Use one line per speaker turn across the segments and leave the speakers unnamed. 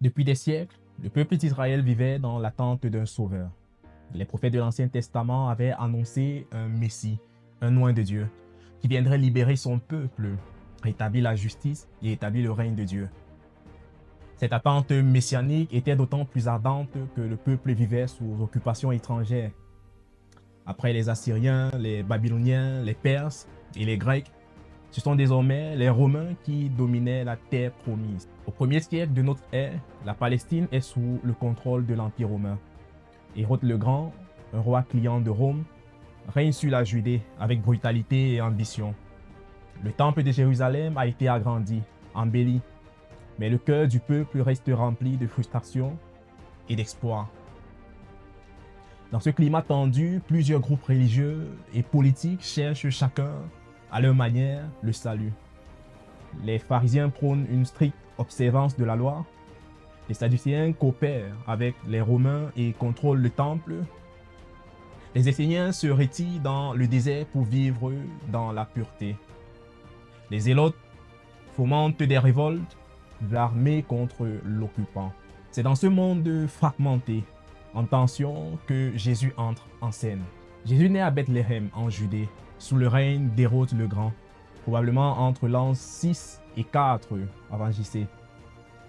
Depuis des siècles, le peuple d'Israël vivait dans l'attente d'un sauveur. Les prophètes de l'Ancien Testament avaient annoncé un Messie, un oint de Dieu, qui viendrait libérer son peuple, rétablir la justice et établir le règne de Dieu. Cette attente messianique était d'autant plus ardente que le peuple vivait sous occupation étrangère. Après les Assyriens, les Babyloniens, les Perses et les Grecs, ce sont désormais les Romains qui dominaient la terre promise. Au 1er siècle de notre ère, la Palestine est sous le contrôle de l'Empire romain. Hérode le Grand, un roi client de Rome, règne sur la Judée avec brutalité et ambition. Le temple de Jérusalem a été agrandi, embelli, mais le cœur du peuple reste rempli de frustration et d'espoir. Dans ce climat tendu, plusieurs groupes religieux et politiques cherchent chacun, à leur manière, le salut. Les pharisiens prônent une stricte observance de la loi. Les sadducéens coopèrent avec les Romains et contrôlent le temple. Les Esséniens se retirent dans le désert pour vivre dans la pureté. Les Zélotes fomentent des révoltes de l'armée contre l'occupant. C'est dans ce monde fragmenté, en tension, que Jésus entre en scène. Jésus naît à Bethléem, en Judée, sous le règne d'Hérode le Grand, probablement entre l'an 6 et 4 avant JC.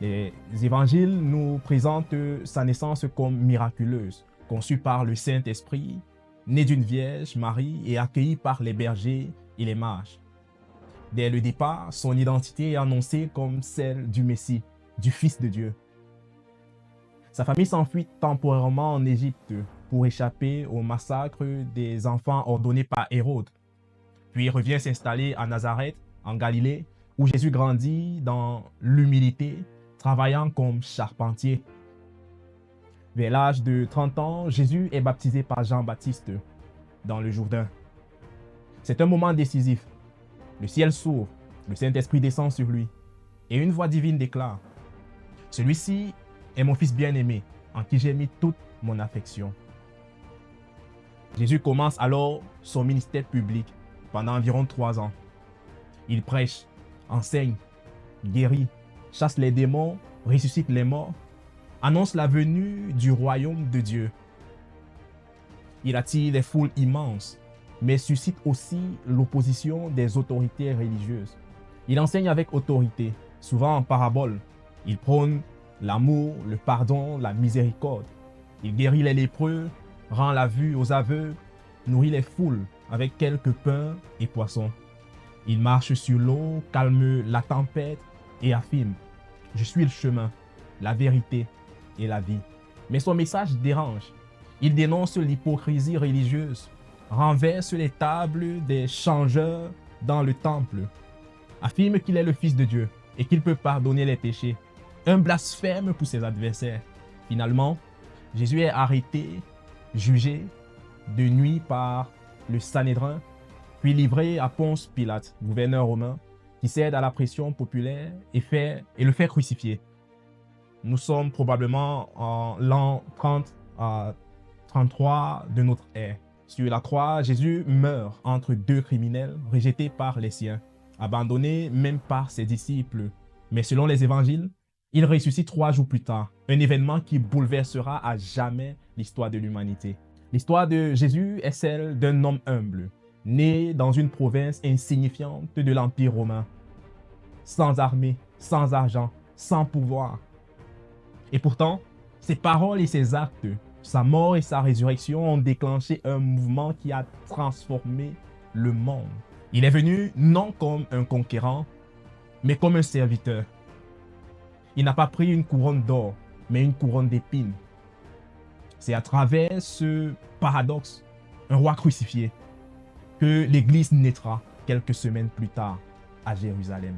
Les évangiles nous présentent sa naissance comme miraculeuse, conçue par le Saint-Esprit, née d'une vierge, Marie, et accueillie par les bergers et les mages. Dès le départ, son identité est annoncée comme celle du Messie, du Fils de Dieu. Sa famille s'enfuit temporairement en Égypte pour échapper au massacre des enfants ordonné par Hérode. Puis il revient s'installer à Nazareth, en Galilée, où Jésus grandit dans l'humilité, travaillant comme charpentier. Vers l'âge de 30 ans, Jésus est baptisé par Jean-Baptiste dans le Jourdain. C'est un moment décisif. Le ciel s'ouvre, le Saint-Esprit descend sur lui, et une voix divine déclare : « Celui-ci est mon Fils bien-aimé, en qui j'ai mis toute mon affection. » Jésus commence alors son ministère public pendant environ 3 ans. Il prêche, enseigne, guérit, chasse les démons, ressuscite les morts, annonce la venue du royaume de Dieu. Il attire des foules immenses, mais suscite aussi l'opposition des autorités religieuses. Il enseigne avec autorité, souvent en parabole. Il prône l'amour, le pardon, la miséricorde. Il guérit les lépreux, rend la vue aux aveugles, nourrit les foules avec quelques pains et poissons. Il marche sur l'eau, calme la tempête et affirme : « Je suis le chemin, la vérité et la vie. » Mais son message dérange. Il dénonce l'hypocrisie religieuse, renverse les tables des changeurs dans le temple, affirme qu'il est le Fils de Dieu et qu'il peut pardonner les péchés. Un blasphème pour ses adversaires. Finalement, Jésus est arrêté, jugé de nuit par le Sanhédrin, puis livré à Ponce Pilate, gouverneur romain, qui cède à la pression populaire et le fait crucifier. Nous sommes probablement en l'an 30 à 33 de notre ère. Sur la croix, Jésus meurt entre deux criminels, rejetés par les siens, abandonné même par ses disciples. Mais selon les évangiles, il ressuscite 3 jours plus tard, un événement qui bouleversera à jamais l'histoire de l'humanité. L'histoire de Jésus est celle d'un homme humble, né dans une province insignifiante de l'Empire romain, sans armée, sans argent, sans pouvoir. Et pourtant, ses paroles et ses actes, sa mort et sa résurrection ont déclenché un mouvement qui a transformé le monde. Il est venu non comme un conquérant, mais comme un serviteur. Il n'a pas pris une couronne d'or, mais une couronne d'épines. C'est à travers ce paradoxe, un roi crucifié, que l'Église naîtra quelques semaines plus tard à Jérusalem.